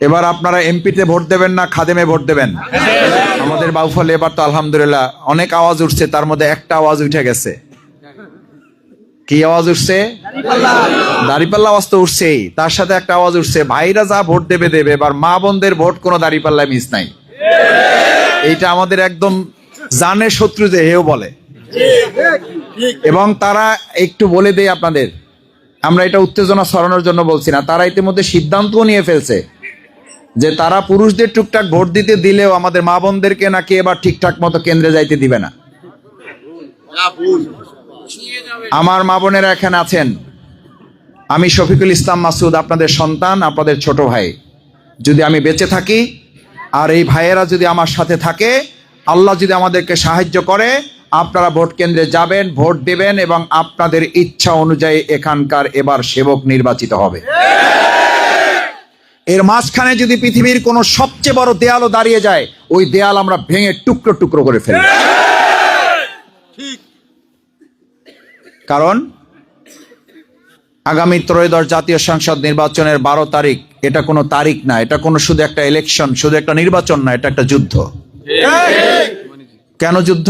এবার আপনারা এমপিতে ভোট দেবেন না খাদেমে ভোট দেবেন? আমাদের বাউফলে এবার তো আলহামদুলিল্লাহ অনেক আওয়াজ উঠছে, তার মধ্যে একটা আওয়াজ উঠে গেছে। কি আওয়াজ উঠছে? দাঁড়িপাল্লা আওয়াজ তো উঠছেই, তার সাথে একটা আওয়াজ উঠছে ভাইরা যা ভোট দেবে দেবে, এবার মা বোনদের ভোট কোনো দাঁড়িপাল্লায় মিস নাই। এইটা আমাদের একদম জানে শত্রু যে হেও বলে। এবং তারা একটু বলে দেয় আপনাদের, আমরা এটা উত্তেজনা ছড়ানোর জন্য বলছি না, তারা ইতিমধ্যে সিদ্ধান্তও নিয়ে ফেলছে যে তারা পুরুষদের টুকটাক ভোট দিতে দিলেও আমাদের মা বোনদেরকে নাকি এবার ঠিকঠাক মতো কেন্দ্রে যাইতে দিবে না। আমার মা বোনেরা এখানে আছেন, আমি শফিকুল ইসলাম মাসুদ, আপনাদের সন্তান, আপনাদের ছোট ভাই। যদি আমি বেঁচে থাকি আর এই ভাইয়েরা যদি আমার সাথে থাকে, আল্লাহ যদি আমাদেরকে সাহায্য করে, আপনারা ভোট কেন্দ্রে যাবেন, ভোট দেবেন এবং আপনাদের ইচ্ছা অনুযায়ী এখানকার এবার সেবক নির্বাচিত হবে। এর মাঝখানে যদি পৃথিবীর কোনো সবচেয়ে বড় দেয়ালও দাঁড়িয়ে যায়, ওই দেয়াল আমরা ভেঙে টুকরো টুকরো করে ফেলব। কারণ আগামী ত্রয়োদশ জাতীয় সংসদ নির্বাচনের 12 তারিখ, এটা কোনো তারিখ না, এটা কোনো শুধু একটা ইলেকশন, শুধু একটা নির্বাচন না, এটা একটা যুদ্ধ। কেন যুদ্ধ?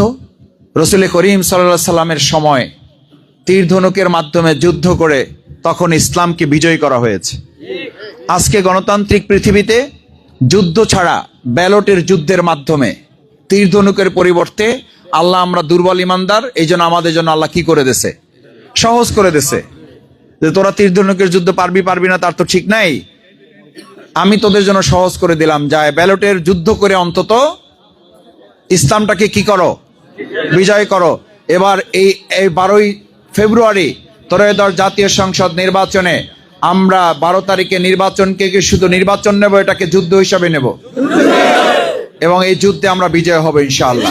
রসুল করিম সাল্লাল্লাহু আলাইহি সাল্লামের সময় তীর ধনুকের মাধ্যমে যুদ্ধ করে তখন ইসলামকে বিজয়ী করা হয়েছে। আজকে গণতান্ত্রিক পৃথিবীতে যুদ্ধ ছাড়া ব্যালটের যুদ্ধের মাধ্যমে তীর ধনুকের পরিবর্তে আল্লাহ, আমরা দুর্বল ইমানদার, এই জন্য আমাদের জন্য আল্লাহ কি করে দিছে? সহজ করে দিছে যে তোরা তীর ধনুকের যুদ্ধ পারবি পারবি না তার তো ঠিক নাই, আমি তোদের জন্য সহজ করে দিলাম, যায় ব্যালটের যুদ্ধ করে অন্তত ইসলামটাকে কি করো? বিজয় করো। এবার এই 12ই ফেব্রুয়ারি ত্রয়োদশ জাতীয় সংসদ নির্বাচনে আমরা 12 তারিখে নির্বাচনকে কি শুধু নির্বাচন নেব, এটাকে যুদ্ধ হিসাবে নেব এবং এই যুদ্ধে আমরা বিজয় হব ইনশাআল্লাহ।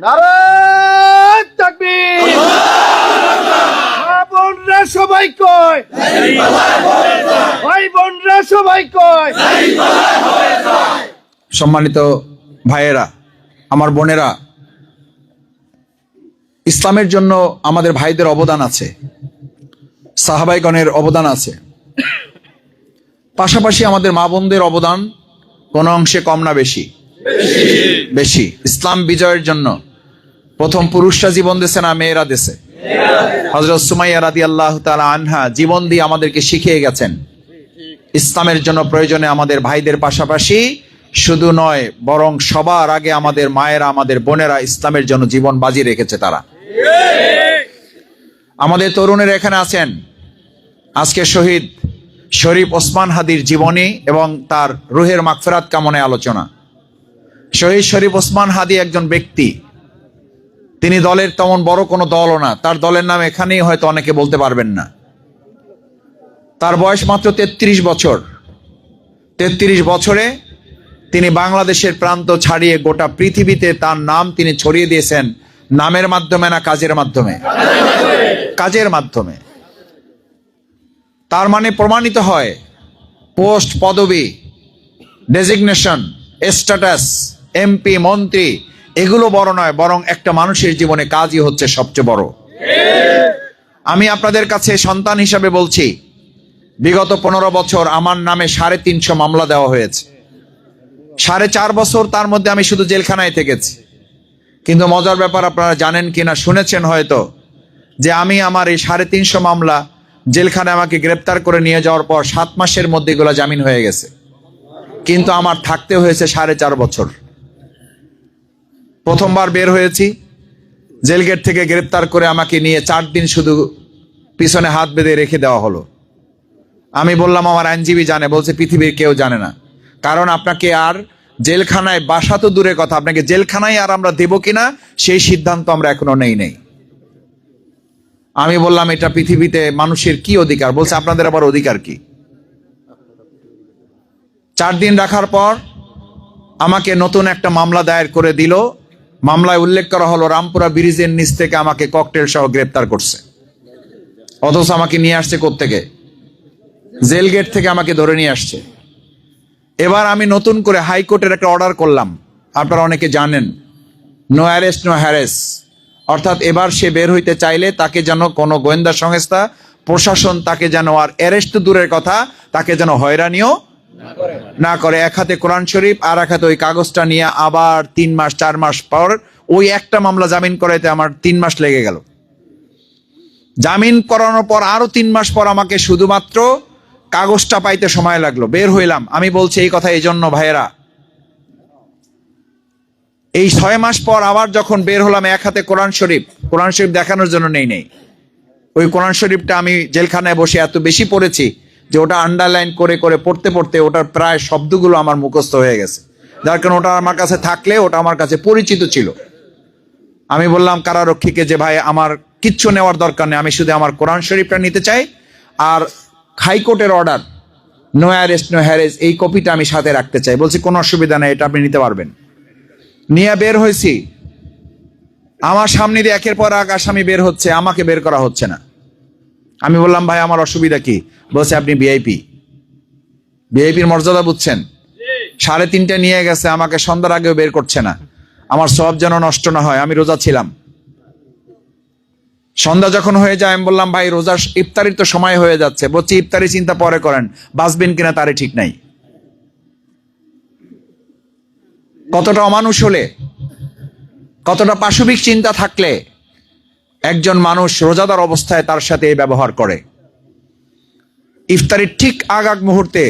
নারায়ে তাকবীর। মা বোনরা সবাই কয়, ভাই বোনরা সবাই কয়। সম্মানিত ভাইয়েরা, আমার বোনেরা, ইসলামের জন্য আমাদের ভাইদের অবদান আছে, সাহাবাইগণের অবদান আছে, পাশাপাশি আমাদের মা বোনদের অবদান কোন অংশে কম না বেশি? বেশি। ইসলাম বিজয়ের জন্য প্রথম পুরুষরা জীবন দিয়েছে না মেয়েরা দিয়েছে? হযরত সুমাইয়া রাদিয়াল্লাহু তাআলা আনহা জীবন দিয়ে আমাদেরকে শিখিয়ে গেছেন ইসলামের জন্য প্রয়োজনে আমাদের ভাইদের পাশাপাশি শুধু নয়, বরং সবার আগে আমাদের মায়েরা, আমাদের বোনেরা ইসলামের জন্য জীবন বাজি রেখেছে তারা। আমাদের তরুণেরা এখানে আছেন, আজকে শহীদ শরীফ ওসমান হাদির জীবনী এবং তার রুহের মাগফিরাত কামনায় আলোচনা। শহীদ শরীফ ওসমান হাদি একজন ব্যক্তি, তিনি দলের তেমন বড় কোনো দলও না, তার দলের নাম এখানেই হয়তো অনেকে বলতে পারবেন না। তার বয়স মাত্র 33 বছর। 33 বছরে তিনি বাংলাদেশের প্রান্ত ছাড়িয়ে গোটা পৃথিবীতে তার নাম তিনি ছড়িয়ে দিয়েছেন। নামের মাধ্যমে না কাজের মাধ্যমে? কাজের মাধ্যমে। তার মানে প্রমাণিত হয় পোস্ট, পদবি, ডেজিগনেশন, স্ট্যাটাস, এমপি, মন্ত্রী, এগুলো বড় নয়, বরং একটা মানুষের জীবনে কাজই হচ্ছে সবচেয়ে বড়। আমি আপনাদের কাছে সন্তান হিসাবে বলছি, বিগত 15 বছর আমার নামে 350 মামলা দেওয়া হয়েছে। 4.5 বছর তার মধ্যে আমি শুধু জেলখানায় থেকেছি। কিন্তু মজার ব্যাপার, আপনারা জানেন কিনা শুনেছেন হয়তো, যে আমি আমার এই 350 মামলা জেলখানায় আমাকে গ্রেপ্তার করে নিয়ে যাওয়ার পর 7 মাসের মধ্যে এগুলো জামিন হয়ে গেছে, কিন্তু আমার থাকতে হয়েছে 4.5 বছর। প্রথমবার বের হয়েছি, জেলগেট থেকে গ্রেপ্তার করে আমাকে নিয়ে 4 দিন শুধু পিছনে হাত বেঁধে রেখে দেওয়া হলো। আমি বললাম আমার আইনজীবী জানে, বলছে পৃথিবীর কেউ জানে না, কারণ আপনাকে আর জেলখানায়, বাসা তো দূরের কথা, আপনাকে জেলখানায় আর আমরা দেব কিনা সেই সিদ্ধান্ত আমরা এখনো নেই। আমি বললাম এটা পৃথিবীতে মানুষের কি অধিকার? বলছে আপনাদের আবার অধিকার কি? 4 দিন রাখার পর আমাকে নতুন একটা মামলা দায়ের করে দিল। মামলায় উল্লেখ করা হলো রামপুরা ব্রিজের নিচ থেকে আমাকে ককটেল সহ গ্রেপ্তার করছে, অথচ আমাকে নিয়ে আসছে কোত্থেকে? জেল গেট থেকে আমাকে ধরে নিয়ে আসছে। এবার আমি নতুন করে হাইকোর্টের একটা অর্ডার করলাম, আপনারা অনেকে জানেন, নো অ্যারেস্ট নো হ্যারেস, অর্থাৎ এবার সে বের হইতে চাইলে তাকে যেন কোনো গোয়েন্দা সংস্থা, প্রশাসন তাকে যেন আর অ্যারেস্ট তো দূরের কথা, তাকে যেন হয়রানিও না করে। এক হাতে কোরআন শরীফ আর এক হাতে ওই কাগজটা নিয়ে আবার 3 মাস 4 মাস পর ওই একটা মামলা জামিন করাইতে আমার 3 মাস লেগে গেল। জামিন করানোর পর আরো 3 মাস পর আমাকে শুধুমাত্র কাগজটা পাইতে সময় লাগলো, বের হইলাম। আমি বলছি এই কথা এই জন্য ভাইয়েরা, এই 6 মাস পর আবার যখন বের হলাম, এক হাতে কোরআন শরীফ দেখানোর জন্য নেই ওই কোরআন শরীফটা আমি জেলখানায় বসে এত বেশি পড়েছি যে ওটা আন্ডারলাইন করে করে পড়তে পড়তে ওটার প্রায় শব্দগুলো আমার মুখস্থ হয়ে গেছে, যার কারণে ওটা আমার কাছে থাকলে ওটা আমার কাছে পরিচিত ছিল। আমি বললাম কারারক্ষীকে যে ভাই আমার কিচ্ছু নেওয়ার দরকার নেই, আমি শুধু আমার কোরআন শরীফটা নিতে চাই, আর হাইকোর্টের অর্ডার নো অ্যারেস্ট নো হ্যারেজ এই কপিটা আমি সাথে রাখতে চাই। বলছি কোনো অসুবিধা নেই, এটা আপনি নিতে পারবেন। নিয়ে বের হয়েছি, আমার সামনে দিয়ে একের পর এক আসামি বের হচ্ছে, আমাকে বের করা হচ্ছে না। আমি বললাম ভাই আমার অসুবিধা কি? বলছে আপনি ভিআইপির মর্যাদা বুঝছেন? 3:30 নিয়ে গেছে, আমাকে সন্ধ্যার আগেও বের করছে না। আমার সওয়াব যেন নষ্ট না হয়, আমি রোজা ছিলাম। সন্ধ্যা যখন হয়ে যায় আমি বললাম ভাই রোজার ইফতারির তো সময় হয়ে যাচ্ছে। বলছি ইফতারি চিন্তা পরে করেন, বাঁচবেন কিনা তারই ঠিক নাই। কতটা অমানুষ হলে, কতটা পাশবিক চিন্তা থাকলে একজন মানুষ রোজাদার অবস্থায় তার সাথে এই ব্যবহার করে। ইফতারির ঠিক আগ মুহূর্তে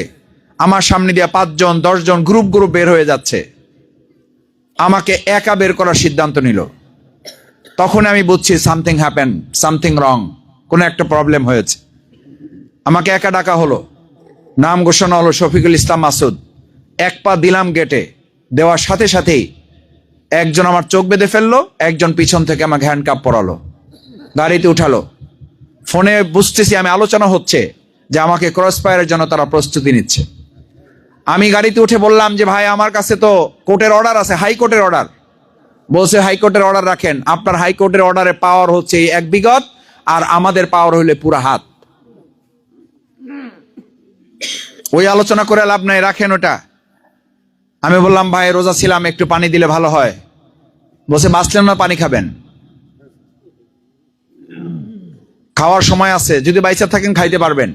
আমার সামনে দিয়ে 5 জন 10 জন গ্রুপ বের হয়ে যাচ্ছে, আমাকে একা বের করার সিদ্ধান্ত নিল। তখন আমি বুঝছি সামথিং হ্যাপেন, সামথিং রং, কোনো একটা প্রবলেম হয়েছে। আমাকে একা ডাকা হলো, নাম ঘোষণা হলো শফিকুল ইসলাম মাসুদ। 1 পা দিলাম গেটে, দেওয়ার সাথে সাথেই একজন আমার চোখ বেঁধে ফেললো, একজন পিছন থেকে আমাকে হ্যান্ডকাপ পরালো, গাড়িতে উঠালো। ফোনে বুঝতেছি আমি আলোচনা হচ্ছে যে আমাকে ক্রস ফায়ারের জন্য তারা প্রস্তুতি নিচ্ছে। আমি গাড়িতে উঠে বললাম যে ভাই আমার কাছে তো কোর্টের অর্ডার আছে, হাইকোর্টের অর্ডার। বলছে হাইকোর্টের অর্ডার রাখেন, আপনার হাইকোর্টের অর্ডারের পাওয়ার হচ্ছে 1 বিঘত, আর আমাদের পাওয়ার হইলে পুরা হাত। ওই আলোচনা করে লাভ নাই, রাখেন ওটা। আমি বললাম ভাই রোজা ছিলাম, একটু পানি দিলে ভালো হয়। বলছে বাঁচলেন না, পানি খাবেন, খাওয়ার সময় আছে, যদি বাইচা থাকেন খাইতে পারবেন।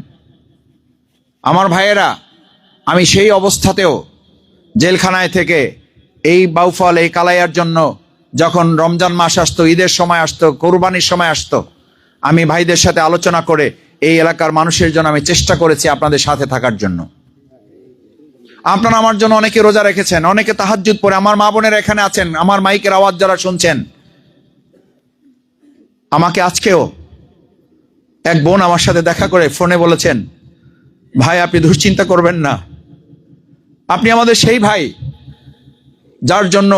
আমার ভাইয়েরা, আমি সেই অবস্থাতেও জেলখানায় থেকে এই বাউফল এই কালাইয়ার জন্য যখন রমজান মাস আসতো, ঈদের সময় আসতো, কোরবানির সময় আসতো, আমি ভাইদের সাথে আলোচনা করে এই এলাকার মানুষের জন্য আমি চেষ্টা করেছি আপনাদের সাথে থাকার জন্য। আপনারা আমার জন্য অনেকে রোজা রেখেছেন, অনেকে তাহাজ্জুদ পড়ে, আমার মা বোনেরা এখানে আছেন, আমার মাইকের আওয়াজ যারা শুনছেন। আমাকে আজকেও এক বোন আমার সাথে দেখা করে ফোনে বলেছেন ভাই আপনি দুশ্চিন্তা করবেন না, আপনি আমাদের সেই ভাই যার জন্য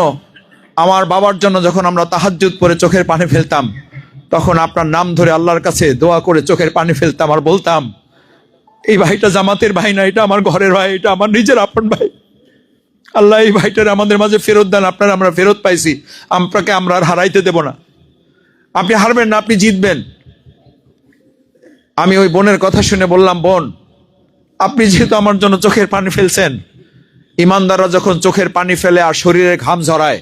আমার বাবার জন্য যখন আমরা তাহাজ্জুদ পড়ে চোখের পানি ফেলতাম, তখন আপনার নাম ধরে আল্লাহর কাছে দোয়া করে চোখের পানি ফেলতাম, আর বলতাম এই ভাইটা জামাতের ভাই না, এটা আমার ঘরের ভাই, এটা আমার নিজের আপন ভাই। আল্লাহ এই ভাইটার আমাদের মাঝে ফেরত দেন, আপনারা আমরা ফেরত পাইছি, আপনাকে আমরা আর হারাইতে দেব না। আপনি হারবেন না, আপনি জিতবেন। আমি ওই বোনের কথা শুনে বললাম বোন আপনি যেহেতু আমার জন্য চোখের পানি ফেলছেন, ইমানদাররা যখন চোখের পানি ফেলে আর শরীরে ঘাম ঝরায়,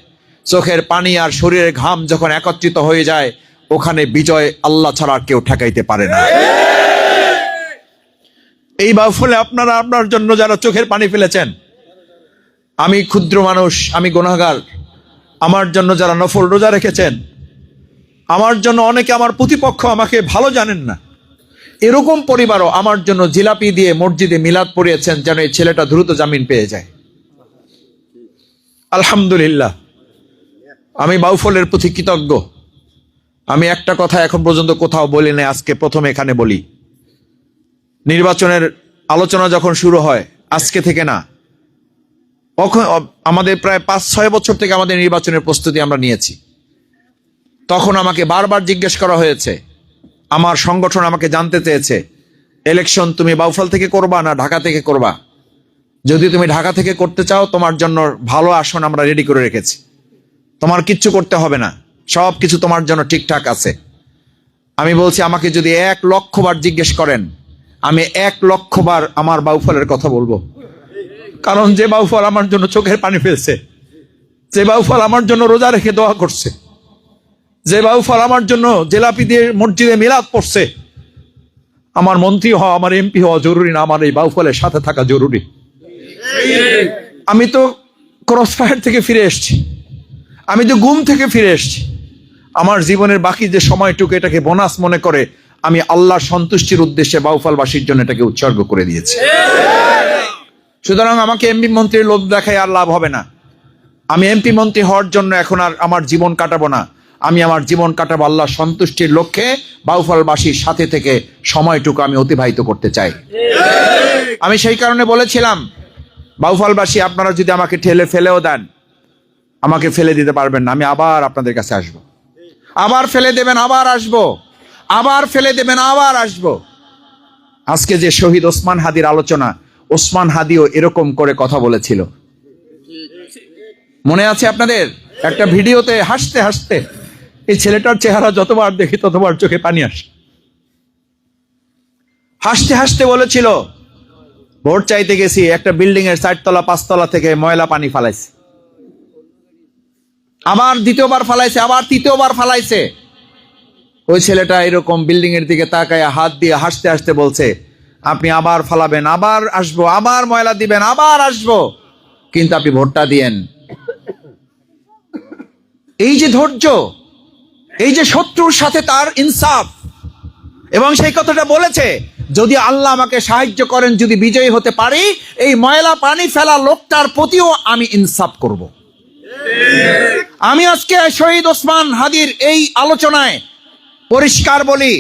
চোখের পানি আর শরীরের ঘাম যখন একত্রিত হয়ে যায়, ওখানে বিজয় আল্লাহ ছাড়া আর কেউ ঠেকাইতে পারে না। এই বাউফলে আপনারা আপনার জন্য যারা চোখের পানি ফেলেছেন, আমি ক্ষুদ্র মানুষ, আমি গুনাহগার, আমার জন্য যারা নফল রোজা রেখেছেন, আমার জন্য অনেকে আমার প্রতিপক্ষ আমাকে ভালো জানেন না, এরকম পরিবারও আমার জন্য জিলাপি দিয়ে মসজিদে মিলাদ পড়িয়েছেন যেন এই ছেলেটা দ্রুত জামিন পেয়ে যায়। আলহামদুলিল্লাহ, আমি বাউফলের প্রতি কৃতজ্ঞ। আমি একটা কথা এখন পর্যন্ত কোথাও বলি নাই, আজকে প্রথম এখানে বলি। নির্বাচনের আলোচনা যখন শুরু হয়, আজকে থেকে না, আমাদের প্রায় 5-6 বছর থেকে আমাদের নির্বাচনের প্রস্তুতি আমরা নিয়েছি। তখন আমাকে বারবার জিজ্ঞেস করা হয়েছে, আমার সংগঠন আমাকে জানতে চেয়েছে ইলেকশন তুমি বাউফল থেকে করবা না ঢাকা থেকে করবা। যদি তুমি ঢাকা থেকে করতে চাও, তোমার জন্য ভালো আসন আমরা রেডি করে রেখেছি, তোমার কিচ্ছু করতে হবে না, সব কিছু তোমার জন্য ঠিকঠাক আছে। আমি বলছি আমাকে যদি 1 লক্ষ বার জিজ্ঞেস করেন, আমি 1 লক্ষ বার আমার বাউফলের কথা বলবো। কারণ যে বাউফল আমার জন্য চোখের পানি ফেলছে, যে বাউফল আমার জন্য রোজা রেখে দোয়া করছে, যে বাউফল আমার জন্য জিলাপি দিয়ে মসজিদে মিলাদ পড়ছে, আমার মন্ত্রী হওয়া, আমার এমপি হওয়া জরুরি না, আমার এই বাউফলের সাথে থাকা জরুরি। আমি তো ক্রস ফায়ার থেকে ফিরে এসেছি, আমি তো গুম থেকে ফিরে এসেছি। আমার জীবনের বাকি যে সময়টুকু এটাকে বোনাস মনে করে আমি আল্লাহর সন্তুষ্টির উদ্দেশ্যে বাউফলবাসীর জন্য এটাকে উৎসর্গ করে দিয়েছি। সুতরাং আমাকে এমপি মন্ত্রীর লোভ দেখায় আর লাভ হবে না। আমি এমপি মন্ত্রী হওয়ার জন্য এখন আর আমার জীবন কাটাবো না, আমি আমার জীবন কাটাবো আল্লাহর সন্তুষ্টির লক্ষ্যে। বাউফলবাসীর সাথে থেকে সময়টুকু আমি অতিবাহিত করতে চাই। আমি সেই কারণে বলেছিলাম, বাউফলবাসী আপনারা যদি আমাকে ঠেলে ফেলেও দেন, আমাকে ফেলে দিতে পারবেন না, আমি আবার আপনাদের কাছে আসব। আবার ফেলে দেবেন, আবার আসব, আবার ফেলে দেবেন, আবার আসব। আজকে যে শহীদ ওসমান হাদির আলোচনা, ওসমান হাদিও এরকম করে কথা বলেছিল, মনে আছে আপনাদের? একটা ভিডিওতে হাসতে হাসতে, এই ছেলেটার চেহারা যতবার দেখি ততবার চোখে পানি আসে, হাসতে হাসতে বলেছিল, ভোট চাইতে গেছি, একটা বিল্ডিং এর 4 তলা 5 তলা থেকে ময়লা পানি ফালাইছে, আবার দ্বিতীয়বার ফালাইছে, আবার তৃতীয়বার ফালাইছে। ওই ছেলেটা এরকম বিল্ডিং এর দিকে তাকায় হাত দিয়ে হাসতে হাসতে বলছে, আপনি আবার ফালাবেন, আবার আসবো, আবার ময়লা দিবেন, আবার আসবো, কিন্তু আপনি ভোটটা দিয়েন। এই যে ধৈর্য, এই যে শত্রুর সাথে তার ইনসাফ, এবং সেই কথাটা বলেছে, যদি আল্লাহ আমাকে সাহায্য করেন, যদি বিজয়ী হতে পারি, এই ময়লা পানি ফেলা লোকটার প্রতিও আমি ইনসাফ করব। আমি আজকে শহীদ ওসমান হাদির এই আলোচনায় পরিষ্কার বলি,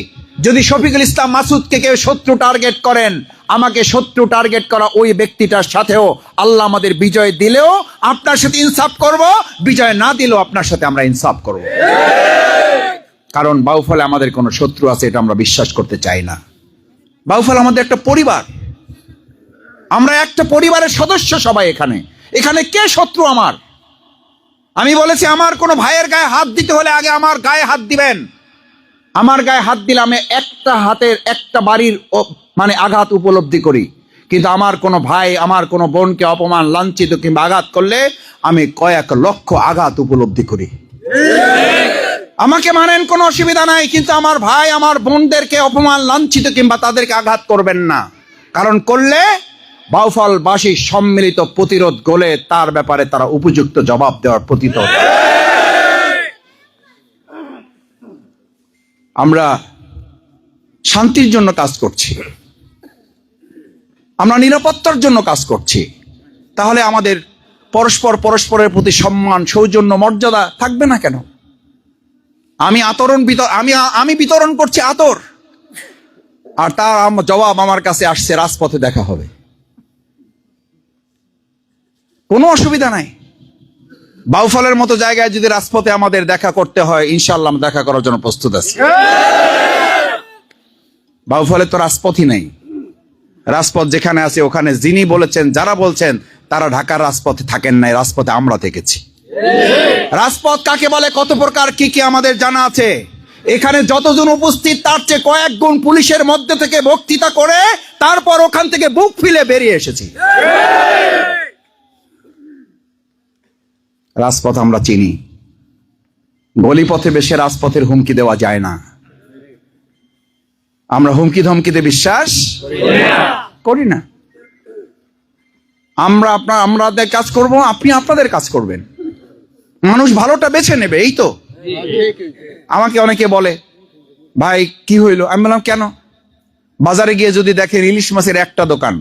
যদি শফিকুল ইসলাম মাসুদকে কেউ শত্রু টার্গেট করেন, আমাকে শত্রু টার্গেট করা ওই ব্যক্তিটার সাথেও আল্লাহ আমাদের বিজয় দিলেও আপনার সাথে ইনসাফ করব, বিজয় না দিলেও আপনার সাথে আমরা ইনসাফ করব। কারণ বাউফলে আমাদের কোনো শত্রু আছে এটা আমরা বিশ্বাস করতে চাই না। বাউফল আমাদের একটা পরিবার, আমরা একটা পরিবারের সদস্য সবাই। এখানে কে শত্রু আমার? আমি বলেছি, আমার কোনো ভাইয়ের গায়ে হাত দিতে হলে আগে আমার গায়ে হাত দিবেন। আমার গায়ে হাত দিলে আমি একটা হাতের একটা বাড়ির মানে আঘাত উপলব্ধি করি, কিন্তু আমার কোনো ভাই, আমার কোনো বোনকে অপমান, লাঞ্ছিত কিংবা আঘাত করলে আমি কয়েক লক্ষ আঘাত উপলব্ধি করি। আমাকে মানেন, কোনো অসুবিধা নাই, কিন্তু আমার ভাই, আমার বোনদেরকে অপমান, লাঞ্ছিত কিংবা তাদেরকে আঘাত করবেন না। কারণ করলে বাউফলবাসী সম্মিলিত প্রতিরোধ গলে তার ব্যাপারে তারা উপযুক্ত জবাব দেওয়ার প্রতীত। আমরা শান্তির জন্য কাজ করছি, আমরা নিরাপত্তার জন্য কাজ করছি, তাহলে আমাদের পরস্পরের প্রতি সম্মান, সৌজন্য, মর্যাদা থাকবে না কেন? আমি বিতরণ করছি আতর, আর তার জবাব আমার কাছে আসছে, রাজপথে দেখা হবে, কোনো অসুবিধা নাই। বাউফলের মতো জায়গায় যদি রাজপথে আমাদের দেখা করতে হয়, ইনশাআল্লাহ আমরা দেখা করার জন্য প্রস্তুত আছি। বাউফলে তো রাজপথই নেই, রাজপথ যেখানে আছে ওখানে যিনি বলেছেন, যারা বলছেন তারা ঢাকার রাজপথে থাকেন নাই, রাজপথে আমরা থেকেছি। রাজপথ কাকে বলে, কত প্রকার, কি কি আমাদের জানা আছে। এখানে যতজন উপস্থিত তার চেয়ে কয়েক গুণ পুলিশের মধ্যে থেকে বক্তৃতা করে তারপর ওখান থেকে বুক ফিলে বেরিয়ে এসেছি। রাজপথ আমরা চিনি, গলিপথে বেশি রাজপথের হুমকি দেওয়া যায় না। আমরা হুমকি ধমকিতে বিশ্বাস করি না। আমাদের কাজ করব, আপনি আপনাদের কাজ করবেন, মানুষ ভালোটা বেছে নেবে, এই তো। আমাকে অনেকে বলে, ভাই কি হইলো? আমি বললাম, কেন? বাজারে গিয়ে যদি দেখেন ইলিশ মাছের একটা দোকান,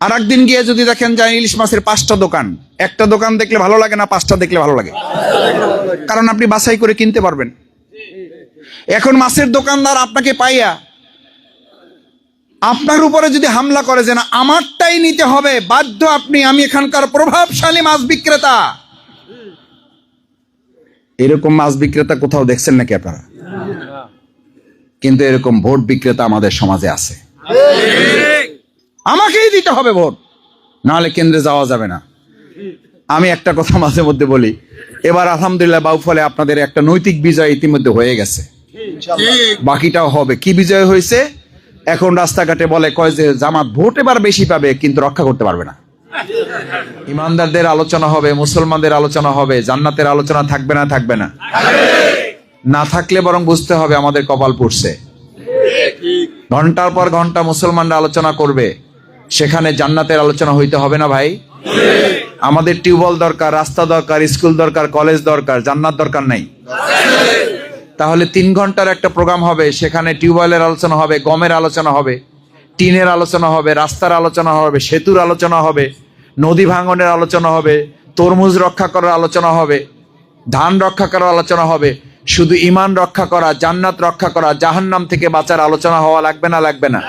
আর একদিন গিয়ে যদি দেখেন যে ইলিশ মাছের 5টা দোকান, একটা দোকান দেখলে ভালো লাগে না, 5টা দেখলে ভালো লাগে, কারণ আপনি বাছাই করে কিনতে পারবেন। এখন মাছের দোকানদার আপনাকে পাইয়া আপনার উপরে যদি হামলা করে যে না আমারটাই নিতে হবে, বাধ্য আপনি, আমি এখানকার প্রভাবশালী মাছ বিক্রেতা, এরকম মাছ বিক্রেতা কোথাও দেখছেন নাকি আপনারা? কিন্তু এরকম ভোট বিক্রেতা আমাদের সমাজে আছে। আমাকেই দিতে হবে ভোট, নাহলে কেন্দ্রে যাওয়া যাবে না। আমি একটা কথা মাঝে মধ্যে বলি, এবার আলহামদুলিল্লাহ বাউফলে আপনাদের একটা নৈতিক বিজয় ইতিমধ্যে হয়ে গেছে, বাকিটাও হবে। কি বিজয় হয়েছে? এখন রাস্তাঘাটে বলে কয় যে জামাত ভোট এবার বেশি পাবে, কিন্তু রক্ষা করতে পারবে না। ইমানদারদের আলোচনা হবে, মুসলমানদের আলোচনা হবে, জান্নাতের আলোচনা থাকবে না? থাকবে না? না থাকলে বরং বুঝতে হবে আমাদের কপাল পুড়ছে। ঘন্টার পর ঘন্টা মুসলমানরা আলোচনা করবে, সেখানে জান্নাতের আলোচনা হইতে হবে না ভাই? আমাদের টিউবওয়েল দরকার, রাস্তা দরকার, স্কুল দরকার, কলেজ দরকার, জান্নাত দরকার নাই? তাহলে 3 ঘন্টার একটা প্রোগ্রাম হবে, সেখানে টিউবওয়েলের আলোচনা হবে, গমের আলোচনা হবে, টিনের আলোচনা হবে, রাস্তার আলোচনা হবে, সেতুর আলোচনা হবে, নদী ভাঙনের আলোচনা হবে, তরমুজ রক্ষা করার আলোচনা হবে, ধান রক্ষা করার আলোচনা হবে। শুধু ঈমান রক্ষা করা, জান্নাত রক্ষা করা, জাহান্নাম থেকে বাঁচার আলোচনা হওয়া লাগবে না? লাগবে না?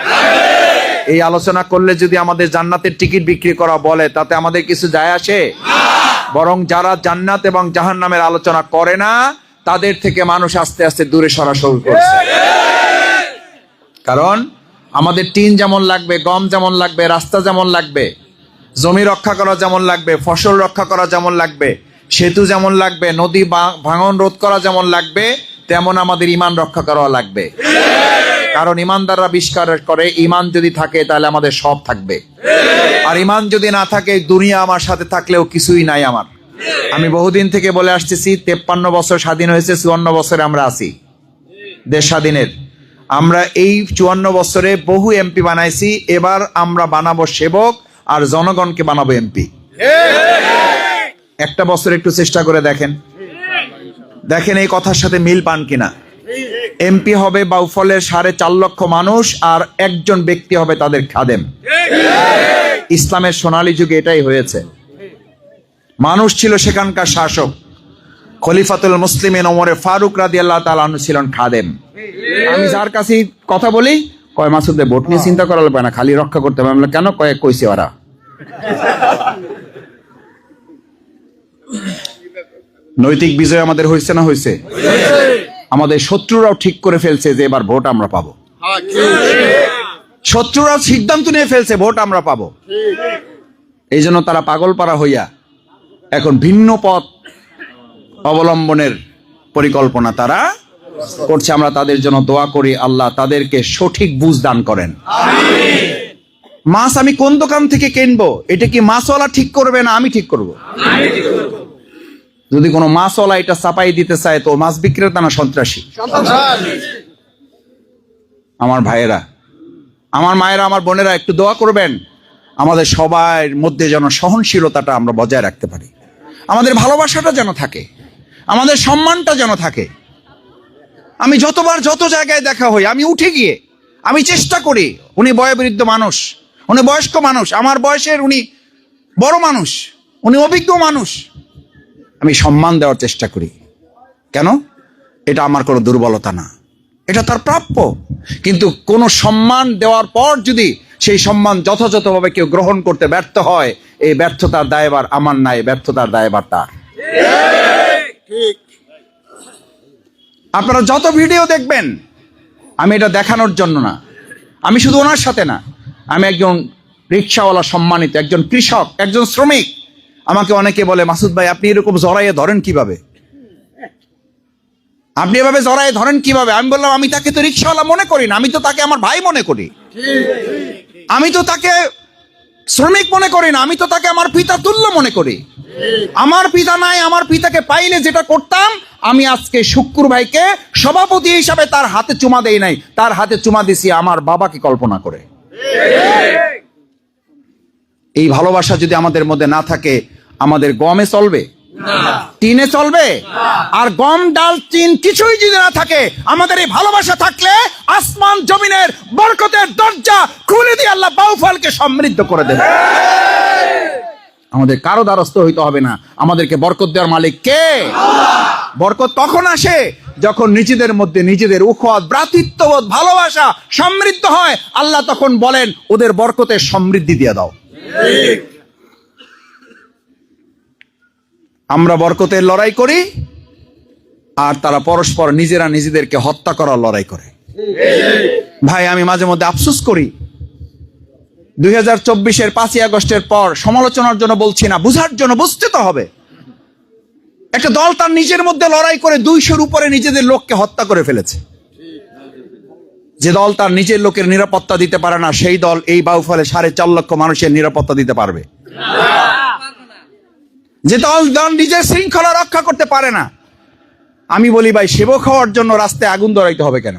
এই আলোচনা করলে যদি আমাদের জান্নাতের টিকিট বিক্রি করা বলে, তাতে আমাদের কিছু যায় আসে? বরং যারা জান্নাত এবং জাহান্নামের আলোচনা করে না, তাদের থেকে মানুষ আস্তে আস্তে দূরে সরা শুরু করছে। কারণ আমাদের টিন যেমন লাগবে, গম যেমন লাগবে, রাস্তা যেমন লাগবে, জমি রক্ষা করা যেমন লাগবে, ফসল রক্ষা করা যেমন লাগবে, সেতু যেমন লাগবে, নদী ভাঙন রোধ করা যেমন লাগবে, তেমন আমাদের ঈমান রক্ষা করা লাগবে। কারণ ঈমানদাররা বিশ্বাস করে, ঈমান যদি থাকে তাহলে আমাদের সব থাকবে, আর ঈমান যদি না থাকে, দুনিয়া আমার সাথে থাকলেও কিছুই নাই আমার। আমি বহুদিন থেকে বলে আসতেছি, 53 বছর স্বাধীন হয়েছে, 54 বছরে আমরা আছি দেশ স্বাধীনের। আমরা এই 54 বছরে বহু এমপি বানাইছি, এবার আমরা বানাবো সেবক, আর জনগণকে বানাবো এমপি। একটা বছর একটু চেষ্টা করে দেখেন, দেখেন এই কথার সাথে মিল পান কিনা। এমপি হবে বাউফলের 4.5 লক্ষ মানুষ, আর একজন ব্যক্তি হবে তাদের খাদেম। ইসলামের সোনালী যুগে এটাই হয়েছে। মানুষ ছিল সেখানকার শাসক। খলিফাতুল মুসলিমিন ওমরে ফারুক রাদিয়াল্লাহু তাআলা আনহু ছিলেন খাদেম। আমি যার কাছে কথা বলি, কয় মাসুদ ভাই ভোট নিয়ে চিন্তা করা লাগবে না, খালি রক্ষা করতে হবে। আমি বললাম, কেন? কইছে ওরা। নৈতিক বিজয় আমাদের হয়েছে না? হয়েছে। আমাদের শত্রুরাও ঠিক করে ফেলছে যে এবার ভোট আমরা পাবো। শত্রুরাও সিদ্ধান্ত নিয়ে ফেলছে ভোট আমরা পাবো। এই জন্য তারা পাগলপাড়া হইয়া এখন ভিন্ন পথ অবলম্বনের পরিকল্পনা তারা করছে। আমরা তাদের জন্য দোয়া করি, আল্লাহ তাদেরকে সঠিক বুঝ দান করেন। মাছ আমি কোন দোকান থেকে কিনবো, এটা কি মাছওয়ালা ঠিক করবে না আমি ঠিক করব? যদি কোনো মাছওয়ালা এটা চাপাই দিতে চায়, তো মাছ বিক্রেতা না সন্ত্রাসী? আমার ভাইয়েরা, আমার মায়েরা, আমার বোনেরা, একটু দোয়া করবেন আমাদের সবার মধ্যে যেন সহনশীলতাটা আমরা বজায় রাখতে পারি, আমাদের ভালোবাসাটা যেন থাকে, আমাদের সম্মানটা যেন থাকে। আমি যতবার যত জায়গায় দেখা হই, আমি উঠে গিয়ে আমি চেষ্টা করি, উনি বয়োবৃদ্ধ মানুষ, উনি বয়স্ক মানুষ, আমার বয়সের উনি বড় মানুষ, উনি অভিজ্ঞ মানুষ, আমি সম্মান দেওয়ার চেষ্টা করি। কেন? এটা আমার কোনো দুর্বলতা না, এটা তার প্রাপ্য। কিন্তু কোন সম্মান দেওয়ার পর যদি সেই সম্মান যথাযথভাবে কেউ গ্রহণ করতে ব্যর্থ হয়, এই ব্যর্থতার দায়ভার আমার নাই, ব্যর্থতার দায়ভার তার। আপনারা যত ভিডিও দেখবেন, আমি এটা দেখানোর জন্য না, আমি শুধু ওনার সাথে না, আমি একজন রিক্সাওয়ালা সম্মানিত, একজন কৃষক, একজন শ্রমিক। আমাকে অনেকে বলে, মাসুদ ভাই আপনি এরকম জড়াইয়ে ধরেন কিভাবে, আপনি এভাবে জড়াইয়ে ধরেন কিভাবে? আমি বললাম, আমি তাকে তো রিক্সাওয়ালা মনে করি না, আমি তো তাকে আমার ভাই মনে করি, আমি তো তাকে শ্রমিক মনে করি না, আমি তো তাকে আমার পিতা তুল্য মনে করি। আমার পিতা নাই, আমার পিতাকে পাইলে যেটা করতাম, আমি আজকে শুক্কুর ভাইকে সভাপতি হিসাবে তার হাতে চুমা দেই নাই, তার হাতে চুমা দিছি আমার বাবাকে কল্পনা করে। এই ভালোবাসা যদি আমাদের মধ্যে না থাকে, আমাদের গমে চলবে, টিনে চলবে, আর গম ডাল টিন কিছুই যদি না থাকে, আমাদের এই ভালোবাসা থাকলে আসমান জমিনের বরকতের দরজা খুলে দিয়ে আল্লাহ বাউফলকে সমৃদ্ধ করে দেবে। আমাদের কারো দ্বারস্থ হইতে হবে না, আমাদেরকে বরকত দেওয়ার মালিক কে? বরকত তখন আসে যখন নিজেদের মধ্যে নিজেদের উখওয়াত, ভ্রাতৃত্ববোধ, ভালোবাসা সমৃদ্ধ হয়। আল্লাহ তখন বলেন, ওদের বরকতের সমৃদ্ধি দিয়ে দাও। আমরা বরকতের লড়াই করি, আর তারা পরস্পর নিজেরা নিজেদেরকে হত্যা করার লড়াই করে। ভাই আমি মাঝে মধ্যে আফসোস করি, 2024-এর 5ই আগস্টের পর সমালোচনার জন্য বলছি না, বুঝার জন্য। বুঝতে তো হবে, একটা দল তার নিজের মধ্যে লড়াই করে 200-র উপরে নিজেদের লোককে হত্যা করে ফেলেছে। যে দল তার নিজের লোকের নিরাপত্তা দিতে পারে না, সেই দল এই বাউফলে 4.5 লক্ষ মানুষের নিরাপত্তা দিতে পারবে? যে দল নিজের শৃঙ্খলা রক্ষা করতে পারে না, আমি বলি ভাই সেবক হওয়ার জন্য রাস্তায় আগুন ধরাইতে হবে কেন?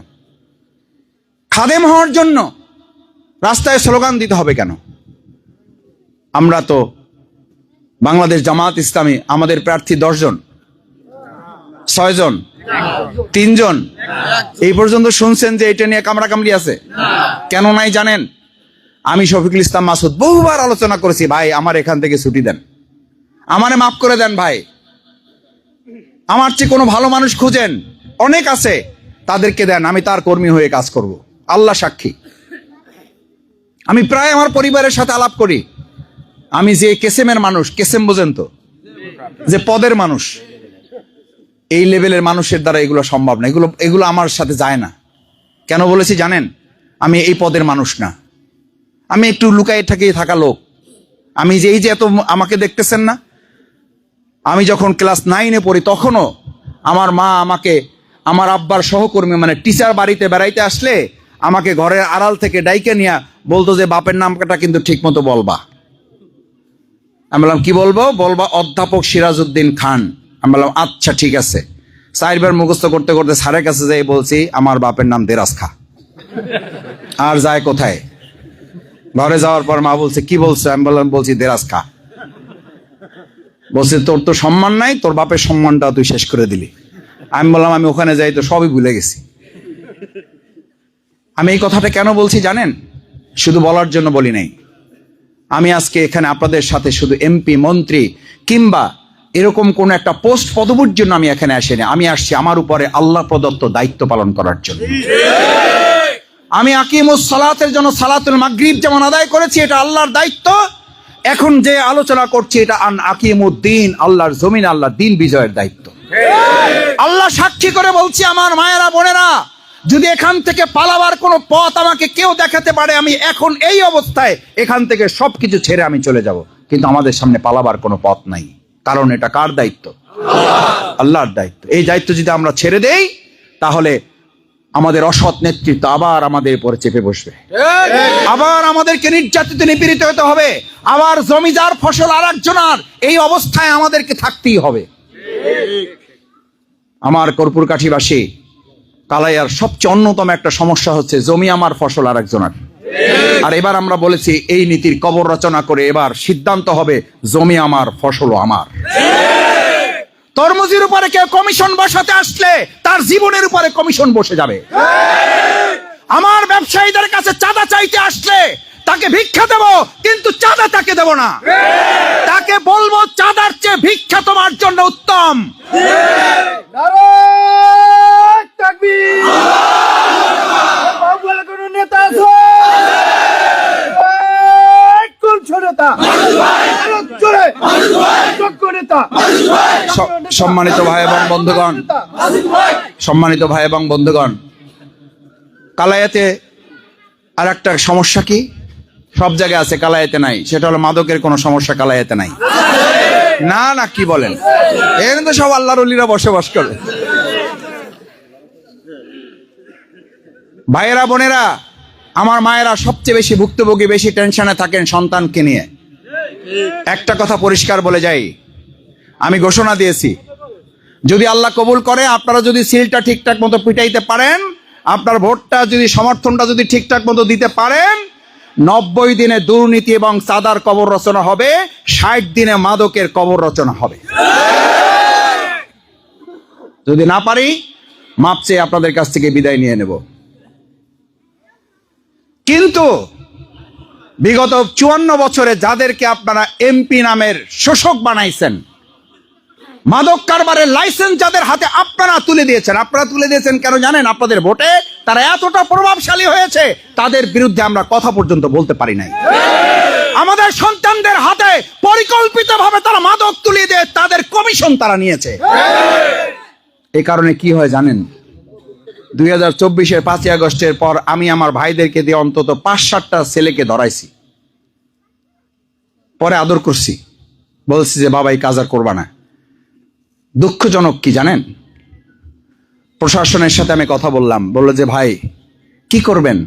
খাদেম হওয়ার জন্য রাস্তায় স্লোগান দিতে হবে কেন? আমরা তো বাংলাদেশ জামাত ইসলামী, আমাদের প্রার্থী 10 জন, 6 জন, 3 জন, এই পর্যন্ত শুনছেন যে এটা নিয়ে কামড়াকামড়ি আছে? কেন নাই জানেন? আমি শফিকুল ইসলাম মাসুদ বহুবার আলোচনা করেছি, ভাই আমার এখান থেকে ছুটি দেন, আমারে মাফ করে দেন ভাই, আমার চেয়ে কোনো ভালো মানুষ খুঁজেন, অনেক আছে, তাদেরকে দেন, আমি তার কর্মী হয়ে কাজ করব। আল্লাহ সাক্ষী, আমি প্রায় আমার পরিবারের সাথে আলাপ করি, আমি যে কেসেমের মানুষ, কেসেম বোঝেন তো, যে পদের মানুষ, এই লেভেলের মানুষের দ্বারা এগুলো সম্ভব না, এগুলো আমার সাথে যায় না। কেন বলেছি জানেন? আমি এই পদের মানুষ না, আমি একটু লুকায়ে থাকা লোক। আমি যে এই যে এত আমাকে দেখতেছেন না, আমি যখন ক্লাস 9-এ পড়ি তখনও আমার মা আমাকে, আমার আব্বার সহকর্মী মানে টিচার বাড়িতে বেড়াইতে আসলে আমাকে ঘরের আড়াল থেকে ডাইকে নিয়ে বলতো যে বাপের নামটা কিন্তু ঠিক মতো বলবা। আমি বললাম কি বলবো? বলবা অধ্যাপক সিরাজউদ্দিন খান। আমি বললাম আচ্ছা ঠিক আছে। 4 বার মুখস্থ করতে করতে স্যারের কাছে যাই বলছি আমার বাপের নাম দেরাজ খা। আর যায় কোথায়? ঘরে যাওয়ার পর মা বলছে কি বলছো? আমি বললাম বলছি দেরাজ খা। বলছে তোর তো সম্মান নাই, তোর বাপের সম্মানটা তুই শেষ করে দিলি। আমি বললাম আমি ওখানে যাই তো সবই ভুলে গেছি। আমি এই কথাটা কেন বলছি জানেন? শুধু বলার জন্য বলি নাই। আমি আজকে এখানে আপনাদের সাথে শুধু এমপি, মন্ত্রী কিংবা এরকম কোন একটা পোস্ট পদবীর জন্য আমি এখানে আসিনি। আমি আসছি আমার উপরে আল্লাহ প্রদত্ত দায়িত্ব পালন করার জন্য। আমি আকিমুস সালাতের জন্য সালাতুল মাগরিব যেমন আদায় করেছি, এটা আল্লাহর দায়িত্ব। এখন যে আলোচনা করছি এটা আকিমুদ্দিন, আল্লাহর জমিন, আল্লাহর দিন বিজয়ের দায়িত্ব। আল্লাহ সাক্ষী করে বলছি আমার মায়েরা, বোনেরা, যদি এখান থেকে পালাবার কোনো পথ আমাকে কেউ দেখাতে পারে, আমি এখন এই অবস্থায় এখান থেকে সবকিছু ছেড়ে আমি চলে যাব, কিন্তু আমাদের সামনে পালাবার কোনো পথ নাই। কারণ এটা কার দায়িত্ব? আল্লাহর দায়িত্ব। এই দায়িত্ব যদি আমরা ছেড়ে দেই তাহলে আমাদের অসৎ নেতৃত্ব আবার আমাদের উপরে চেপে বসবে, আবার আমাদেরকে নির্যাতিত নিপীড়িত হতে হবে, আবার জমিদার ফসল আর একজনের, এই অবস্থায় আমাদেরকে থাকতেই হবে। আমার কর্পূরকাঠিবাসী, কালাইয়ার সবচেয়ে অন্যতম একটা সমস্যা হচ্ছে জমি আমার, ফসল আর একজনের। আর এবার আমরা বলেছি এই নীতির কবর রচনা করে এবার সিদ্ধান্ত হবে জমি আমার, ফসলও আমার। তরমুজের উপরে কেউ কমিশন বসাতে আসলে তার জীবনের উপরে কমিশন বসে যাবে। আমার ব্যবসায়ীদের কাছে চাঁদা চাইতে আসলে তাকে ভিক্ষা দেব, কিন্তু চাঁদা তাকে দেব না। তাকে বলবো চাঁদার চেয়ে ভিক্ষা তোমার জন্য উত্তম। নারায়ে তাকবীর। বাবুল কোন নেতা আছে? কোন নেতা? জোরে যোগ্য নেতা। সম্মানিত ভাই এবং বন্ধুগণ, সম্মানিত ভাই এবং বন্ধুগণ, কালায়াতে আর একটা সমস্যা কি? সব জায়গায় আছে, কালায়াতে নাই। সেটা হলো মাদকের কোনো সমস্যা কালায়াতে নাই। না না, কি বলেন? এখানে তো সব আল্লাহর ওলিরা বসবাস করে। ভাইয়েরা, বোনেরা, আমার মায়েরা সবচেয়ে বেশি ভুক্তভোগী, বেশি টেনশনে থাকেন সন্তানকে নিয়ে। একটা কথা পরিষ্কার বলে যাই, আমি ঘোষণা দিয়েছি যদি আল্লাহ কবুল করে, আপনারা যদি সিলটা ঠিকঠাক মতো পিটাইতে পারেন, আপনার ভোটটা যদি, সমর্থনটা যদি ঠিকঠাক মতো দিতে পারেন, 90 দিনে দুর্নীতি এবং চাঁদার কবর রচনা হবে, 60 দিনে মাদকের কবর রচনা হবে। যদি না পারি, মাপ চেয়ে আপনাদের কাছ থেকে বিদায় নিয়ে নেব। কিন্তু বিগত 54 বছরে যাদেরকে আপনারা এমপি নামের শোষক বানাইছেন, মাদক কারবারের লাইসেন্স যাদের হাতে আপনারা তুলে দিয়েছেন কেন জানেন? আপনাদের ভোটে তারা এতটা প্রভাবশালী হয়েছে, তাদের বিরুদ্ধে আমরা কথা পর্যন্ত বলতে পারি নাই। আমাদের সন্তানদের হাতে পরিকল্পিতভাবে তারা মাদক তুলে দিয়ে তাদের কমিশন তারা নিয়েছে। এই কারণে কি হয় জানেন? 2024-এর 5ই আগস্টের পর আমি আমার ভাইদেরকে দিয়ে অন্তত 5-7টা ছেলেকে ধরাইছি, পরে আদর করছি, বলছি যে বাবা এই কাজ আর করবা না। দুঃখজনক কি জানেন? প্রশাসনের সাথে আমি কথা বললাম, বললো যে ভাই কি করবেন,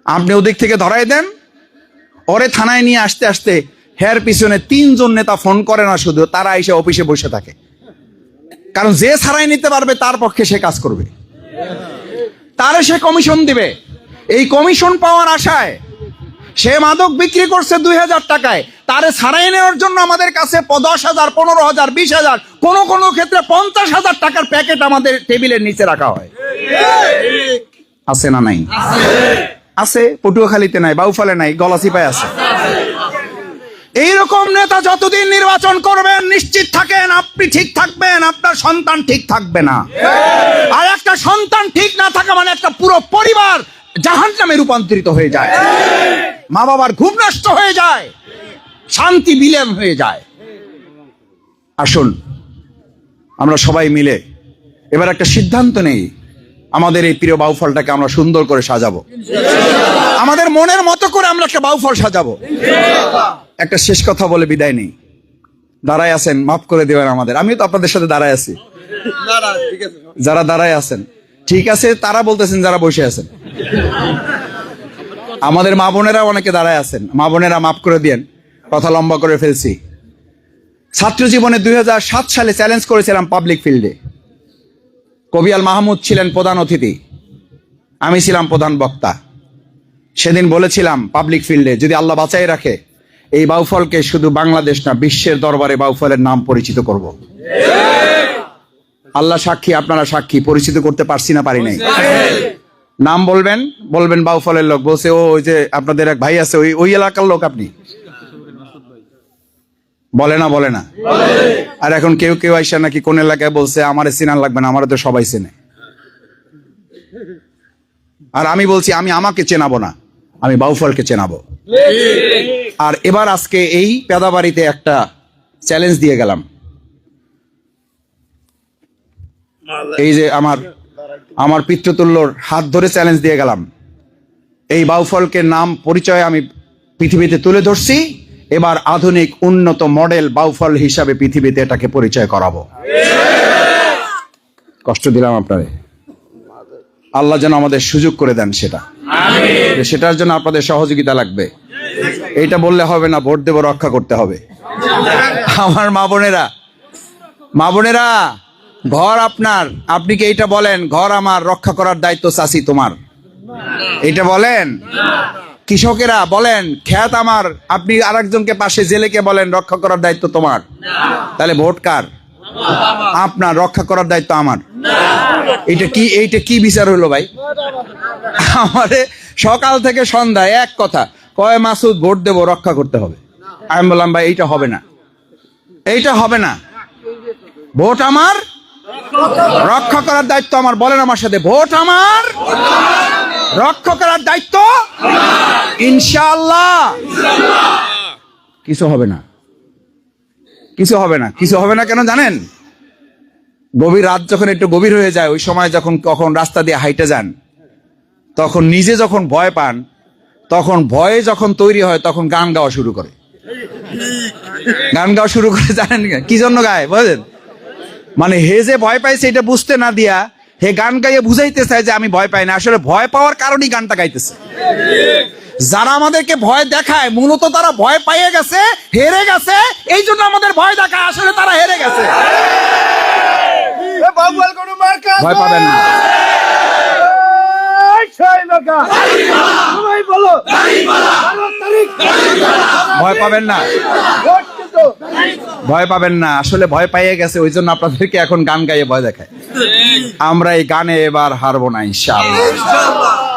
আপনি ওদিক থেকে ধরাই দেন, ওরে থানায় নিয়ে আসতে আসতে হের পিছনে 3 জন নেতা ফোন করে না, শুধু তারা এসে অফিসে বসে থাকে। কারণ যে ছাড়াই নিতে পারবে তার পক্ষে সে কাজ করবে। তারে সে কমিশন দিবে। এই কমিশন পাওয়ার আশায় সে মাদক বিক্রি করছে 2000 টাকায়, তারে ছাড়াই নেওয়ার জন্য আমাদের কাছে 10,000, 15,000, 20,000, কোনো কোনো ক্ষেত্রে 50,000 টাকার প্যাকেট আমাদের টেবিলের নিচে রাখা হয়। আছে না নাই? আছে, পটুয়াখালীতে নাই, বাউফলে নাই, গলাচিপায় আছে। এইরকম নেতা যতদিন নির্বাচন করবেন, নিশ্চিত থাকেন আপনি ঠিক থাকবেন, আপনার সন্তান ঠিক থাকবে না। আর একটা সন্তান ঠিক না থাকা মানে একটা পুরো পরিবার জাহান্নামে রূপান্তরিত হয়ে যায়, মা বাবার ঘুম নষ্ট হয়ে যায়, শান্তি বিলীন হয়ে যায়। আসুন আমরা সবাই মিলে এবার একটা সিদ্ধান্ত নেই, আমাদের এই প্রিয় বাউফলটাকে আমরা সুন্দর করে সাজাবো, আমাদের মনের মতো করে আমরা একটা বাউফল সাজাবো। একটা শেষ কথা বলে বিদায় নেই। দাঁড়ায় আছেন, মাফ করে দেবেন আমাদের, আমিও তো আপনাদের সাথে দাঁড়ায় আছি। যারা দাঁড়ায় আছেন ঠিক আছে, তারা বলতেছেন যারা বসে আছেন। আমাদের মা বোনেরা অনেকে দাঁড়ায় আছেন, মা বোনেরা মাফ করে দিয়েন, কথা লম্বা করে ফেলছি। ছাত্র জীবনে 2007 সালে চ্যালেঞ্জ করেছিলাম পাবলিক ফিল্ডে। কবি আল মাহমুদ ছিলেন প্রধান অতিথি, আমি ছিলাম প্রধান বক্তা। সেদিন বলেছিলাম পাবলিক ফিল্ডে, যদি আল্লাহ বাঁচাই রাখে এই বাউফলকে শুধু বাংলাদেশ না বিশ্বের দরবারে বাউফলের নাম পরিচিত করব। আল্লাহ সাক্ষী, আপনারা সাক্ষী, পরিচিত করতে পারছি না, পারি নাই। নাম বলবেন, বলবেন বাউফলের লোক। বলছে ও ওই যে আপনাদের এক ভাই আছে ওই এলাকার লোক, আপনি বলে না, বলে না। আর এখন কেউ কেউ আইসা নাকি কোন এলাকায় বলছে আমারে চিনার লাগবে না, আমারে তো সবাই চেনে। আর আমি বলছি আমি আমাকে চেনাবো না, আমি বাউফলকে চেনাবো। আর এবার আজকে এই পেদাবাড়িতে একটা চ্যালেঞ্জ দিয়ে গেলাম। এই যে আমার পিতৃতুল্যর হাত ধরে চ্যালেঞ্জ দিয়ে গেলাম, এই বাউফলকে নাম পরিচয় আমি পৃথিবীতে তুলে ধরছি। এবার আধুনিক উন্নত মডেল বাউফল হিসাবে পৃথিবীতে এটাকে পরিচয় করাবো। কষ্ট দিলাম আপনারে, আল্লাহ যেন আমাদের সুযোগ করে দেন সেটার জন্য আপনাদের সহযোগিতা লাগবে। এইটা বললে হবে না, ভোট দেব, রক্ষা করতে হবে। আমার মা বোনেরা, ঘর আপনার, আপনি কি এইটা বলেন ঘর আমার, রক্ষা করার দায়িত্ব চাচি তোমার, এইটা বলেন? কৃষকেরা বলেন ক্ষেত আমার, আপনি আরেকজনকে পাশে জেলেকে বলেন রক্ষা করার দায়িত্ব তোমার। তাহলে ভোট কার? আপনার। রক্ষা করার দায়িত্ব আমার। এইটা কি বিচার হলো ভাই? আমারে সকাল থেকে সন্ধ্যায় এক কথা কয়, মাসুদ ভোট দেবো, রক্ষা করতে হবে। আমি বললাম ভাই এইটা হবে না, এইটা হবে না। ভোট আমার, রক্ষা করার দায়িত্ব আমার। বলেন আমার সাথে, ভোট আমার, রক্ষা করার দায়িত্ব ইনশাআল্লাহ। কিছু হবে না, কিছু হবে না, কিছু হবে না। কেন জানেন? গভীর রাত যখন একটু গভীর হয়ে যায়, ওই সময় কখন রাস্তা দিয়ে হাইটে যান, তখন নিজে যখন ভয় পান, তখন ভয়ে যখন তৈরি হয়, তখন গান গাওয়া শুরু করে। গান গাওয়া শুরু করে জানেন কি জন্য গায়? বুঝলেন? মানে হে যে ভয় পাইছে এটা বুঝতে না দিয়া হে গান গাইয়ে বুঝাইতে চায় যে আমি ভয় পাই না। আসলে ভয় পাওয়ার কারণেই গানটা গাইতেছে। যারা আমাদেরকে ভয় দেখায় মূলত তারা ভয় পাইয়ে গেছে, হেরে গেছে, এই জন্য আমাদের ভয় দেখায়। আসলে তারা হেরে গেছে। ভয় পাবেন না। ভয় পাবেন না, ভয় পাবেন না। আসলে ভয় পাইয়ে গেছে, ওই জন্য আপনাদেরকে এখন গান গাইয়ে ভয় দেখায়। আমরা এই গানে এবার হারবো না ইনশাআল্লাহ।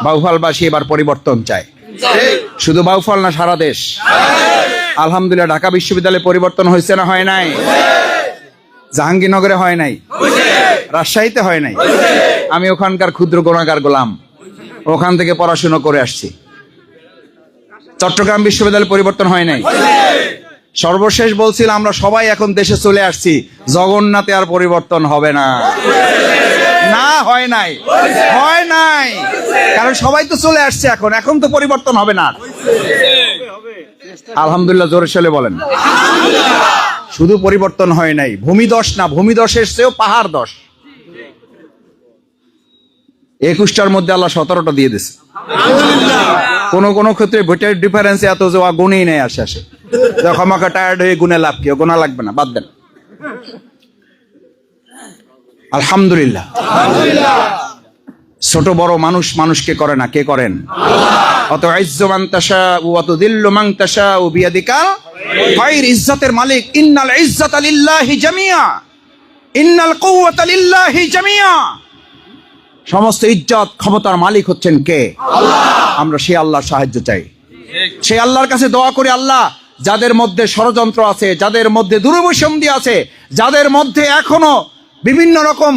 বাউফলবাসী এবার পরিবর্তন চায়, শুধু বাউফল না, সারা দেশ। আলহামদুলিল্লাহ ঢাকা বিশ্ববিদ্যালয়ে পরিবর্তন হয়েছে না হয় নাই? জাহাঙ্গীরনগরে হয় নাই, রাজশাহীতে হয় নাই। আমি ওখানকার ক্ষুদ্র গুণাগার গোলাম, ওখান থেকে পড়াশোনা করে আসছি। চট্টগ্রাম বিশ্ববিদ্যালয়ে পরিবর্তন হয় নাই। সর্বশেষ বলছিল আমরা সবাই এখন দেশে চলে আসছি, জগন্নাথে আর পরিবর্তন হবে না। না, হয় নাই, হয় নাই, কারণ সবাই তো চলে আসছে। এখন তো পরিবর্তন হবে না। আলহামদুলিল্লাহ জোরে সোরে বলেন। শুধু পরিবর্তন হয় নাই, ভূমিদশ না, ভূমিদশের চেয়েও পাহাড় দশ। 21টার মধ্যে আল্লাহ 17টা দিয়ে দিছে। কোন ক্ষেত্রে ভোটের ডিফারেন্স এত যে গুণেই নেই। আসে আমাকে টায়ার্ড হয়ে গুনে লাভ কি? গোনা লাগবে না, বাদ দেন। আলহামদুলিল্লাহ ছোট বড় মানুষ মানুষকে করে না, কে করেন? অত ইজ্জু মান তাশাউ ওয়া তুযিল্লু মান তাশাউ বিয়াদিকা খায়র। ইজ্জতের মালিক ইন্নাল ইজ্জাতা লিল্লাহি জামিয়া, ইন্নাল কুওয়াতা লিল্লাহি জামিয়া। সমস্ত ইজ্জত ক্ষমতার মালিক হচ্ছেন কে? আল্লাহ। আমরা সেই আল্লাহর সাহায্য চাই, সেই আল্লাহর কাছে দোয়া করি, আল্লাহ যাদের মধ্যে ষড়যন্ত্র আছে, যাদের মধ্যে দুর্বসন্ধি আছে, যাদের মধ্যে এখনো বিভিন্ন রকম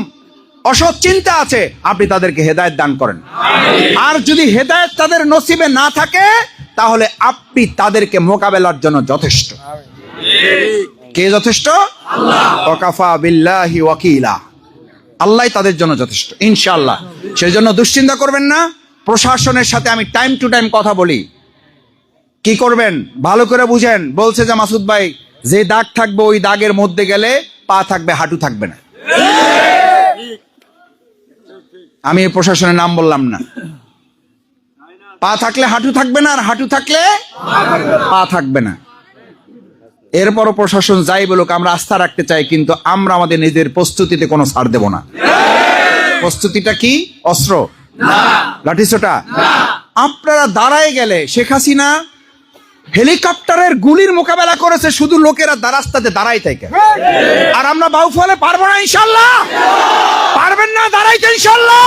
অসৎ চিন্তা আছে, আপনি তাদেরকে হেদায়েত দান করেন। আর যদি হেদায়েত তাদের নসিবে না থাকে তাহলে আপনি তাদেরকে মোকাবেলার জন্য যথেষ্ট। কে যথেষ্ট? আল্লাহ। ওয়াকাফা বিল্লাহি ওয়াকিলা, আল্লাহ তাদের জন্য যথেষ্ট ইনশাআল্লাহ। সেই জন্য দুশ্চিন্তা করবেন না। প্রশাসনের সাথে আমি টাইম টু টাইম কথা বলি। কি করবেন ভালো করে বুঝেন। বলছে যে মাসুদ ভাই, যে দাগ থাকবে ওই দাগের মধ্যে গেলে পা থাকবে, হাঁটু থাকবে না। আমি প্রশাসনের নাম বললাম না। পা থাকলে হাঁটু থাকবে না, আর হাঁটু থাকলে পা থাকবে না। এরপরও প্রশাসন যাই বলুক, আমরা আস্থা রাখতে চাই, কিন্তু আমরা আমাদের নিজের প্রস্তুতিতে কোনো ছাড় দেব না। প্রস্তুতিটা কি? অস্ত্র, লাঠিসোঁটা। আপনারা দাঁড়ায় গেলে শেখ হাসিনা হেলিকপ্টারের গুলির মোকাবেলা করেছে, শুধু লোকেরা রাস্তাতে দাঁড়াই থাকে। আর আমরা বাউফলে পারবো না ইনশাল্লাহ? পারবেন না দাঁড়াইতে ইনশাল্লাহ?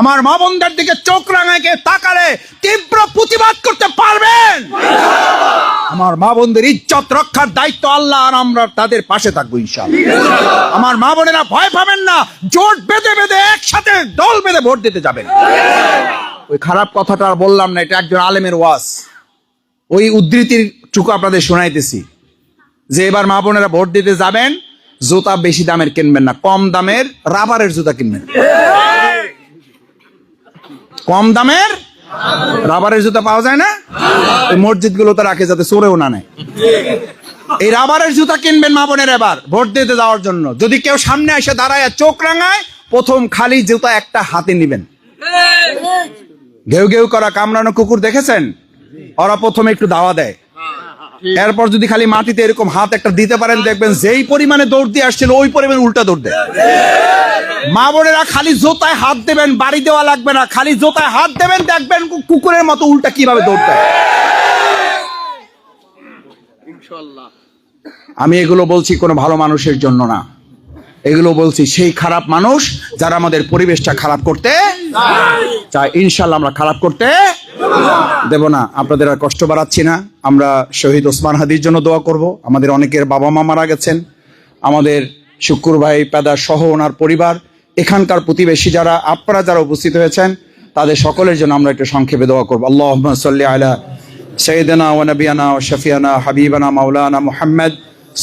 আমার মা বোনদের দিকে চোখ রাঙাকে তাকালে তীব্র প্রতিবাদ করতে পারবেন? আমার মা বোনদের ইজ্জত রক্ষার দায়িত্ব আল্লাহ, আর আমরা তাদের পাশে থাকবো ইনশাআল্লাহ। আমার মা বোনেরা ভয় পাবেন না, জোট বেঁধে বেঁধে একসাথে দল বেঁধে ভোট দিতে যাবেন। ওই খারাপ কথাটা আর বললাম না, এটা একজন আলেমের ওয়াজ। ওই উদ্ধৃতির টুকু আপনাদের শোনাইতেছি যে এবার মা বোনেরা ভোট দিতে যাবেন, জুতা বেশি দামের কিনবেন না, কম দামের রাবারের জুতা কিনবেন। কম দামের রাবারের জুতা পাওয়া যায় না? ওই মসজিদ গুলোতে রাখে যাতে চোরেও না নেয়। এই রাবারের জুতা কিনবেন মা বোনের এবার ভোট দিতে যাওয়ার জন্য। যদি কেউ সামনে এসে দাঁড়ায় চোখ রাঙায়, প্রথম খালি জুতা একটা হাতে নিবেন। ঘেউ ঘেউ করা কামড়ানো কুকুর দেখেছেন? ওরা প্রথমে একটু দাওয়া দেয়, এরপর যদি খালি মাটিতে এরকম হাত একটা দিতে পারেন, দেখবেন যেই পরিমাণে দৌড় দিয়ে আসছিল ওই পরিমাণে উল্টা দৌড় দেয়। মা বোনেরা খালি জোতায় হাত দেবেন, বাড়ি দেওয়া লাগবে না, খালি জোতায় হাত দেবেন, দেখবেন কুকুরের মতো উল্টা কিভাবে দৌড় দেয়। আমি এগুলো বলছি কোনো ভালো মানুষের জন্য না, এগুলো বলছি সেই খারাপ মানুষ যারা আমাদের পরিবেশটা খারাপ করতে চায়। ইনশাল্লাহ আমরা খারাপ করতে দেব না। আপনাদের আর কষ্ট বাড়াচ্ছি না। আমরা শহীদ ওসমান হাদির জন্য দোয়া করব। আমাদের অনেকের বাবা মা মারা গেছেন, আমাদের শুক্কুর ভাই পেদা সহ ওনার পরিবার, এখানকার প্রতিবেশী যারা, আপনারা যারা উপস্থিত হয়েছেন, তাদের সকলের জন্য আমরা একটু সংক্ষেপে দোয়া করবো। আল্লাহুম্মা সাল্লি আলা সাইয়্যিদিনা ওয়া নাবিয়ানা ওয়া শাফিয়ানা হাবিবানা মাওলানা মুহাম্মদ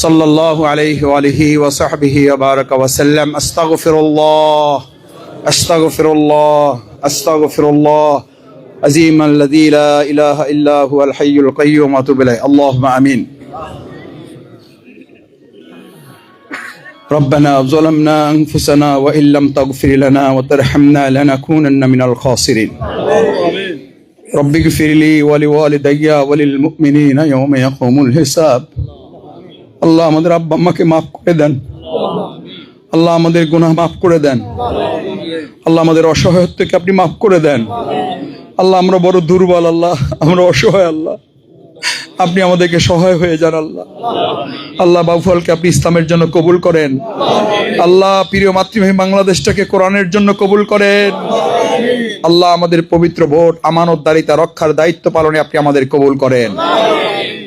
সাল্লাল্লাহু আলাইহি ওয়া আলিহি ওয়া সাহবিহি ওয়া বারাকা ওয়া সাল্লাম। আস্তাগফিরুল্লাহ আস্তাগফিরুল্লাহ আস্তাগফিরুল্লাহ عظيم الذي لا إله إلا هو الحي القيوم وأتوب إليه. اللهم آمين. ربنا ظلمنا أنفسنا وإن لم تغفر لنا وترحمنا لنكونن من الخاسرين. رب اغفر لي ولوالدي وللمؤمنين يوم يقوم الحساب. আল্লাহ আমাদের আব্বা আম্মাকে মাফ করে দেন, আল্লাহ আমাদের গুনাহ মাফ করে দেন, আল্লাহ আমাদের অসহায়ত্বকে আপনি মাফ করে দেন। আল্লাহ আমরা বড় দুর্বল, আল্লাহ আমরা অসহায়, আল্লাহ আপনি আমাদেরকে সহায় হয়ে যান। আল্লাহ আল্লাহ বাউফলকে আপনি ইসলামের জন্য কবুল করেন। আল্লাহ প্রিয় মাতৃভূমি বাংলাদেশটাকে কোরআনের জন্য কবুল করেন। আল্লাহ আমাদের পবিত্র ভোট আমানতদারিতা রক্ষার দায়িত্ব পালনে আপনি আমাদের কবুল করেন।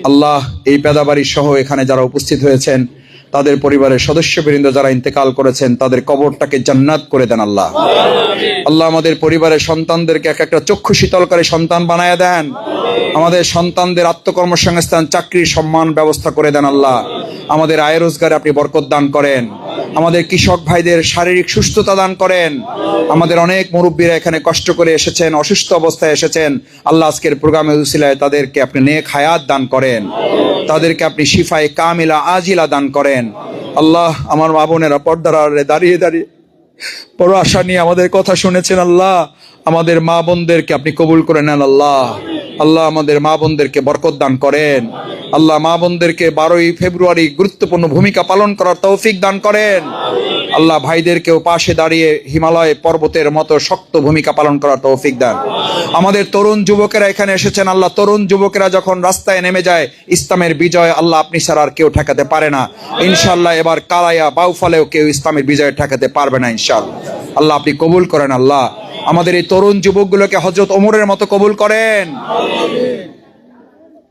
আল্লাহ এই পেদাবাড়ি সহ এখানে যারা উপস্থিত হয়েছেন, তাদের পরিবারের সদস্যবৃন্দ যারা ইন্তেকাল করেছেন, তাদের কবরটাকে জান্নাত করে দেন। আল্লাহ আল্লাহ আমাদের পরিবারের সন্তানদেরকে এক একটা চক্ষু শীতলকারী সন্তান বানায় দেন। আমাদের সন্তানদের আত্মকর্মসংস্থান, চাকরির সম্মান ব্যবস্থা করে দেন। আল্লাহ আমাদের আয় রোজগারে আপনি বরকত দান করেন। আমাদের কৃষক ভাইদের শারীরিক সুস্থতা দান করেন। আমাদের অনেক মুরব্বীরা এখানে কষ্ট করে এসেছেন, অসুস্থ অবস্থায় এসেছেন। আল্লাহ আজকের প্রোগ্রামে উসিলায় তাদেরকে আপনি নেক হায়াত দান করেন, তাদেরকে আপনি শিফায়ে কামিলা আজিলা দান করেন। আল্লাহ আমার মা বোনেরা পর্দার আড়ালে দাঁড়িয়ে দাঁড়িয়ে বড় আশা নিয়ে আমাদের কথা শুনেছেন। আল্লাহ আমাদের মা বোনদেরকে আপনি কবুল করে নেন। আল্লাহ আল্লাহ আমাদের মা বোনদেরকে বরকত দান করেন। আল্লাহ মা বোনদেরকে 12ই ফেব্রুয়ারি গুরুত্বপূর্ণ ভূমিকা পালন করার তৌফিক দান করেন। আল্লাহ ভাইদেরকেও পাশে দাঁড়িয়ে হিমালয় পর্বতের মতো শক্ত ভূমিকা পালন করার তৌফিক দান। আমাদের তরুণ যুবকেরা এখানে এসেছেন, আল্লাহ তরুণ যুবকেরা যখন রাস্তায় নেমে যায় ইসলামের বিজয় আল্লাহ আপনি ছাড়া আর কেউ ঠেকাতে পারে না। ইনশাআল্লাহ এবার কালাইয়া বাউফলেও কেউ ইসলামের বিজয় ঠেকাতে পারবে না ইনশাআল্লাহ। আল্লাহ আপনি কবুল করেন। আল্লাহ আমাদের এই তরুণ যুবকগুলোকে হযরত ওমরের মতো কবুল করেন।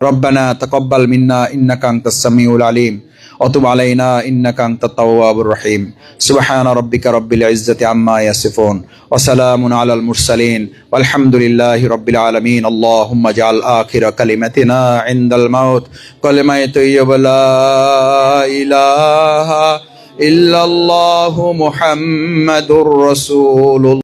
রব্বানা তাকাব্বাল মিন্না ইন্নাকা আনতাস সামিউল আলিম ওয়া তুব আলাইনা ইন্নাকা আনতাত তাওয়াবুর রহিম। সুবহানা রাব্বিকা রাব্বিল ইজ্জাতি আম্মা ইয়াসিফুন ওয়া সালামুন আলাল মুরসালিন ওয়ালহামদুলিল্লাহি রাব্বিল আলামিন। আল্লাহুম্মা জাআল আখিরা কালিমাতিনা ইনদাল মাউত কালিমায়ে তাইয়্যিবা লা ইলাহা ইল্লাল্লাহু মুহাম্মাদুর রাসূলুল্লাহ।